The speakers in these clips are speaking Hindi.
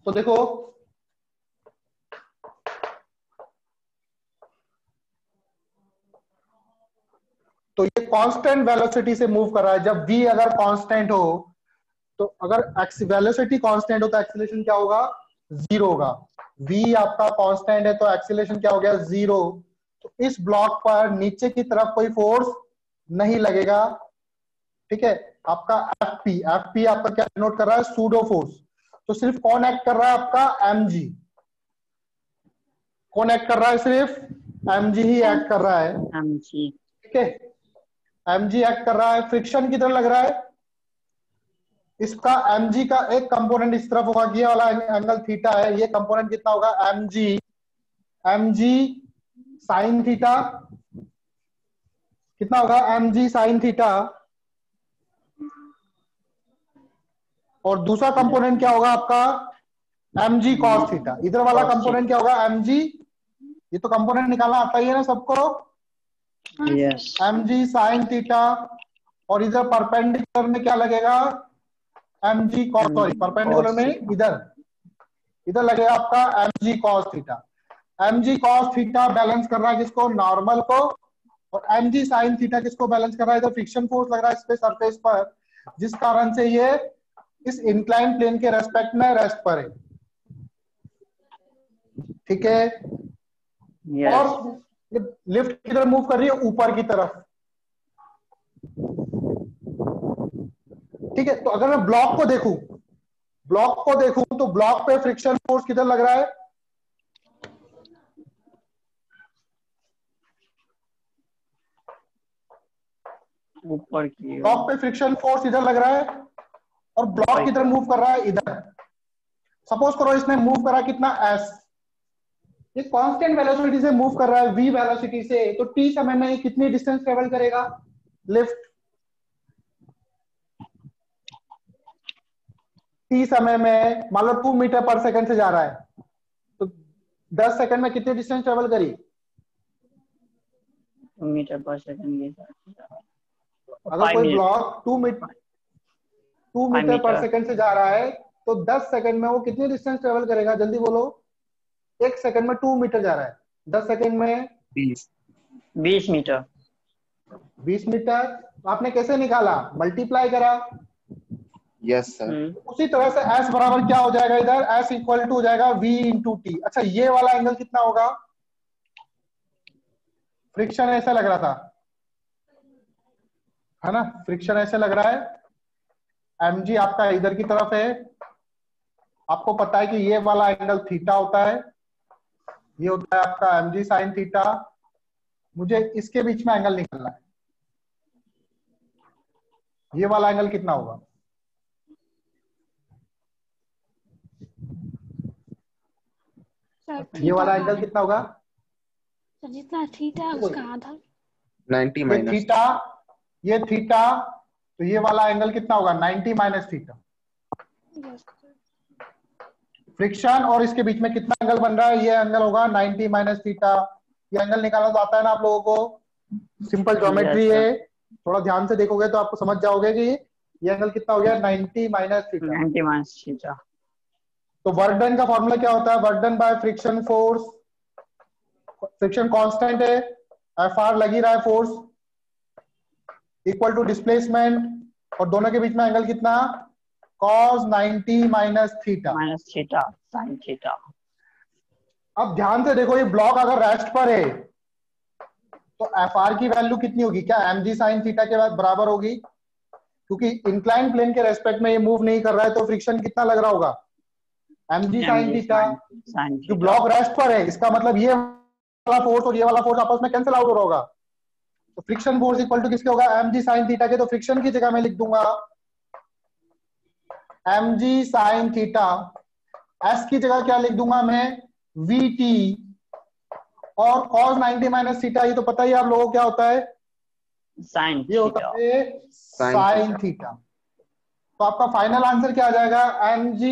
तो देखो तो ये कांस्टेंट वेलोसिटी से मूव कर रहा है। जब v अगर कांस्टेंट हो तो अगर वेलोसिटी कांस्टेंट हो तो एक्सीलरेशन क्या होगा? जीरो होगा। v आपका कांस्टेंट है तो एक्सीलरेशन क्या हो गया? जीरो। तो इस ब्लॉक पर नीचे की तरफ कोई फोर्स नहीं लगेगा। ठीक है, आपका एफ पी आपका क्या डिनोट कर रहा है? Pseudo force. तो सिर्फ कौन एक्ट कर रहा है? आपका mg। कौन एक्ट कर रहा है? सिर्फ mg ही एक्ट कर रहा है। mg। ठीक है, mg एक्ट कर रहा है। फ्रिक्शन किधर लग रहा है? इसका mg का एक कंपोनेंट इस तरफ होगा, ये वाला एंगल थीटा है। ये कंपोनेंट कितना होगा? mg sine theta. कितना होगा? mg sine theta. और दूसरा कंपोनेंट क्या होगा आपका? mg cos theta. इधर वाला कंपोनेंट क्या होगा? mg। ये तो कंपोनेंट निकालना आता ही है ना सबको। यस। mg sine theta. और इधर परपेंडिकुलर में क्या लगेगा? mg cos, सॉरी परपेंडिकुलर में इधर लगेगा आपका mg cos theta. mg cos theta balance कर रहा है किसको? नॉर्मल को। और mg sin थीटा किसको बैलेंस कर रहा है? इधर फ्रिक्शन फोर्स लग रहा है इस पे सरफेस पर, जिस कारण से ये इस इंक्लाइन प्लेन के रेस्पेक्ट में रेस्ट पर है। ठीक है, और लिफ्ट किधर मूव कर रही है? ऊपर की तरफ। ठीक है, तो अगर मैं ब्लॉक को देखूं तो ब्लॉक पे फ्रिक्शन फोर्स किधर लग रहा है? ऊपर की। ब्लॉक पे फ्रिक्शन फोर्स इधर लग रहा है और ब्लॉक किधर मूव कर रहा है? इधर। सपोज करो इसने मूव करा कितना? s। ये कांस्टेंट वेलोसिटी से मूव कर रहा है, v वेलोसिटी से, तो t समय में कितनी डिस्टेंस ट्रेवल करेगा लिफ्ट? t समय में मान लो 2 मीटर पर सेकंड से जा रहा है, तो 10 सेकंड में कितनी डिस्टेंस ट्रेवल करी? 2 मीटर पर सेकंड। अगर कोई ब्लॉक 2 मीटर पर सेकंड से जा रहा है तो 10 सेकंड में वो कितनी डिस्टेंस ट्रेवल करेगा? जल्दी बोलो। 1 सेकंड में 2 मीटर जा रहा है, 10 सेकंड में 20 मीटर। 20 मीटर। आपने कैसे निकाला? मल्टीप्लाई करा। Yes sir. उसी तरह से s बराबर क्या हो जाएगा? इधर s इक्वल टू हो जाएगा v इंटू टी। अच्छा, ये वाला एंगल कितना होगा? फ्रिक्शन ऐसा लग रहा था, है ना? फ्रिक्शन ऐसे लग रहा है। mg आपका इधर की तरफ है। आपको पता है कि ये वाला एंगल थीटा होता है, ये होता है आपका mg साइन थीटा। मुझे इसके बीच में एंगल निकालना है। ये वाला एंगल कितना होगा? ये वाला एंगल कितना होगा? जितना थीटा है उसका आधा। 90 ये माइनस थीटा, ये थीटा, तो ये वाला एंगल कितना होगा? 90 माइनस थीटा। फ्रिक्शन और इसके बीच में कितना एंगल बन रहा है? ये एंगल होगा 90 माइनस थीटा। ये एंगल निकालना तो आता है ना आप लोगों को? सिंपल ज्योमेट्री है, थोड़ा ध्यान से देखोगे तो आपको समझ जाओगे कि ये एंगल कितना हो गया? 90 माइनस थीटा। 90 minus theta. तो वर्क डन का फॉर्मूला क्या होता है? Work done by friction force. Friction constant है, एफ आर लगी रहा है फोर्स, इक्वल टू डिस्प्लेसमेंट, और दोनों के बीच में एंगल कितना? cos 90 minus theta. Minus theta sine theta. अब ध्यान से देखो, ये ब्लॉक अगर रेस्ट पर है तो एफ आर की वैल्यू कितनी होगी? क्या mg साइन थीटा के बाद बराबर होगी? क्योंकि इंक्लाइन प्लेन के रेस्पेक्ट में ये मूव नहीं कर रहा है, तो फ्रिक्शन कितना लग रहा होगा? mg sine theta. जो ब्लॉक रेस्ट पर है, इसका मतलब ये वाला फोर्स और ये वाला फोर्स आपस में कैंसिल आउट हो रहा होगा। तो फ्रिक्शन फोर्स इक्वल टू किसके होगा? mg साइन थीटा के। तो फ्रिक्शन की जगह मैं लिख दूंगा mg साइन थीटा। s की जगह क्या लिख दूंगा मैं? vt। और cos 90 माइनस थीटा, ये तो पता ही आप लोगों को क्या होता है? साइन ये होता है साइन थीटा। तो आपका फाइनल आंसर क्या आ जाएगा? mg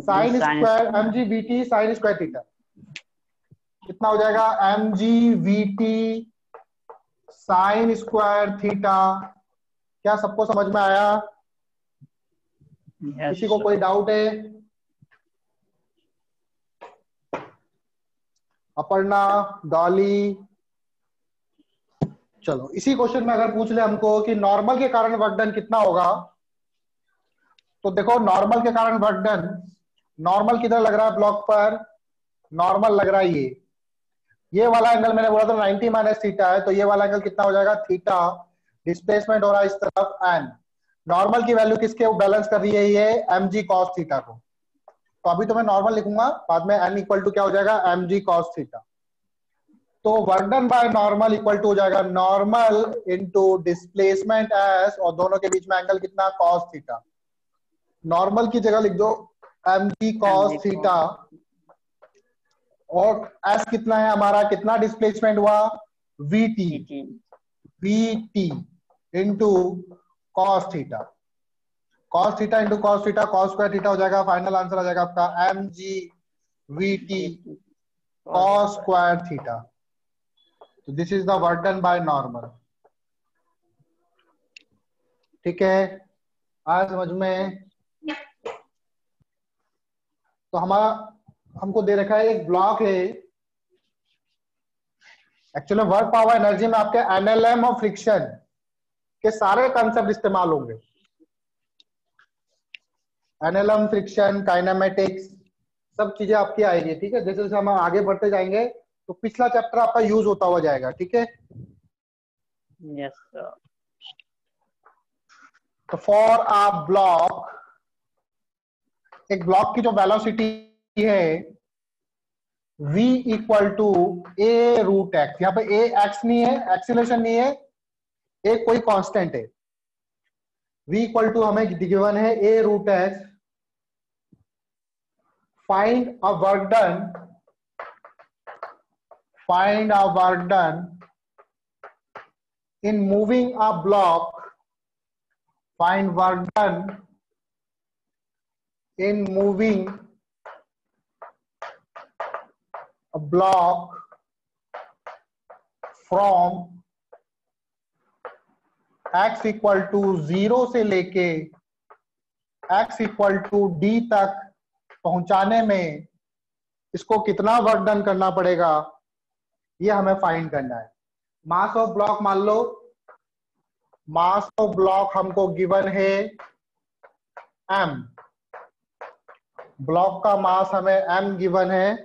sine square, mg vt sine square theta. कितना हो जाएगा? mg vt sine square theta. क्या सबको समझ में आया? किसी को कोई डाउट है? अपर्णा, डॉली। चलो इसी क्वेश्चन में अगर पूछ ले हमको कि नॉर्मल के कारण वर्क डन कितना होगा, तो देखो नॉर्मल के कारण वर्क डन, नॉर्मल किधर लग रहा है ब्लॉक पर, नॉर्मल लग रहा है ये वाला एंगल मैंने बोला था 90 माइनस थीटा है, तो ये वाला एंगल कितना हो जाएगा थीटा, डिस्प्लेसमेंट हो रहा है इस तरफ एन, नॉर्मल की वैल्यू किसके बैलेंस कर रही है ये एम जी कॉस थीटा को, तो अभी तो मैं नॉर्मल लिखूंगा, बाद में एन इक्वल टू क्या हो जाएगा एम जी कॉस थीटा, तो work done by normal equal to हो जाएगा नॉर्मल इनटू डिस्प्लेसमेंट एस, और दोनों के बीच में एंगल कितना कॉस थीटा, नॉर्मल की जगह लिख दो एम जी कॉस थीटा, और एस कितना है हमारा, कितना डिस्प्लेसमेंट हुआ v t into cos theta, cos theta into cos theta, cos square theta हो जाएगा, फाइनल आंसर आ जाएगा आपका m g v t cos square theta. तो this is the work done by normal. ठीक है, आज समझ में। तो हमारा हमको दे रखा है एक ब्लॉक है, एक्चुअली वर्क पावर एनर्जी में आपके एनएलएम और फ्रिक्शन के सारे कंसेप्ट इस्तेमाल होंगे, एनएलएम, फ्रिक्शन, काइनेमेटिक्स, सब चीजें आपकी आएगी। ठीक है, जैसे जैसे हम आगे बढ़ते जाएंगे तो पिछला चैप्टर आपका यूज होता हुआ जाएगा। ठीक है, यस सर। तो फॉर अ ब्लॉक, एक ब्लॉक की जो वेलोसिटी है v equal to a root x, यहाँ पे ए एक्स नहीं है, एक्सीलरेशन नहीं है, ए कोई कांस्टेंट है, v इक्वल टू हमें गिवन है a root x, find a work done, find a work done in moving a block, find work done in moving a block from x equal to 0 से लेके x इक्वल टू d तक पहुंचाने में इसको कितना वर्क डन करना पड़ेगा, ये हमें फाइंड करना है। मास ऑफ ब्लॉक मान लो, मास ऑफ ब्लॉक हमको गिवन है m, ब्लॉक का मास हमें m गिवन है,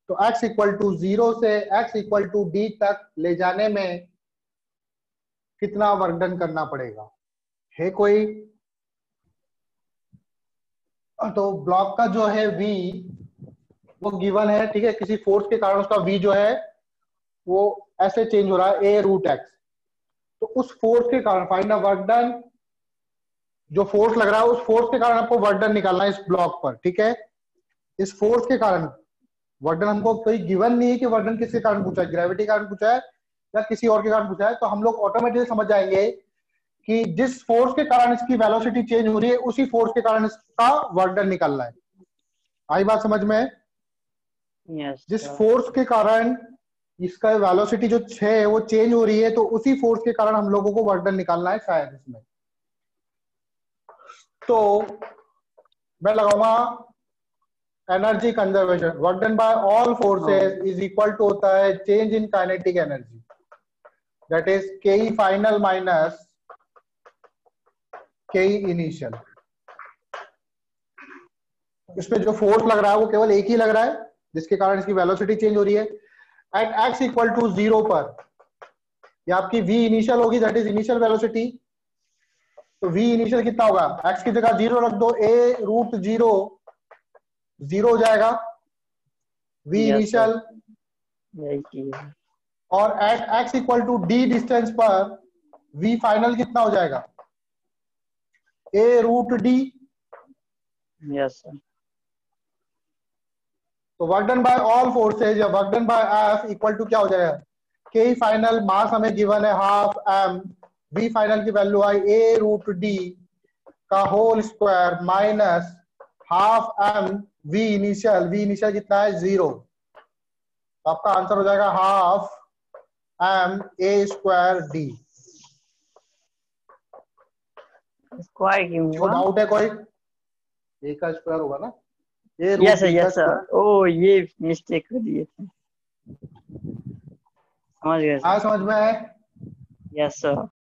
तो x इक्वल टू 0 से x इक्वल टू d तक ले जाने में कितना वर्क डन करना पड़ेगा, है कोई? तो ब्लॉक का जो है v वो गिवन है, ठीक है, किसी फोर्स के कारण उसका v जो है वो ऐसे चेंज हो रहा है a रूट एक्स, तो उस फोर्स के कारण फाइंड अ वर्क डन, जो फोर्स लग रहा है उस फोर्स के कारण आपको वर्क डन निकालना है इस ब्लॉक पर। ठीक है, इस फोर्स के कारण वर्क डन, हमको कोई गिवन नहीं है कि वर्क डन किसके कारण पूछा है, ग्रेविटी के कारण पूछा है या किसी और के कारण पूछा है, तो हम लोग ऑटोमेटिकली समझ जाएंगे कि जिस फोर्स के कारण इसकी वेलोसिटी चेंज हो रही है उसी फोर्स के कारण इसका वर्क डन निकालना है। आई बात समझ में? यस जिस फोर्स के कारण इसका वेलोसिटी जो है वो चेंज हो रही है, तो उसी फोर्स के कारण हम लोगों को वर्क डन निकालना है शायद इसमें। तो मैं लगाऊंगा energy conservation, work done by all forces is equal to होता है change in kinetic energy, that is K final minus K initial. इसमें जो फोर्स लग रहा है वो केवल एक ही लग रहा है जिसके कारण इसकी वेलोसिटी चेंज हो रही है। एट x इक्वल टू 0 पर ये आपकी v इनिशियल होगी, दैट इज इनिशियल वेलोसिटी। तो v इनिशियल कितना होगा, x की जगह 0 रख दो, a रूट 0 0 हो जाएगा v इनिशियल, और at x equal to d distance पर v फाइनल कितना हो जाएगा, a root d। Yes sir. तो work done by all forces या work done by F equal to क्या हो जाएगा, के फाइनल, मास हमें गिवन है हाफ m, v फाइनल की वैल्यू आई a रूट d का whole square minus half m v initial कितना है 0, तो आपका आंसर हो जाएगा half m a square d। Square क्यों कोई हुआ? डाउट है कोई? a का स्क्वायर होगा ना, a रूट यस d का यस सर, स्क्वायर। ओ ये मिस्टेक कर दिए थे। समझ गए सर। आया समझ में आए? Yes sir.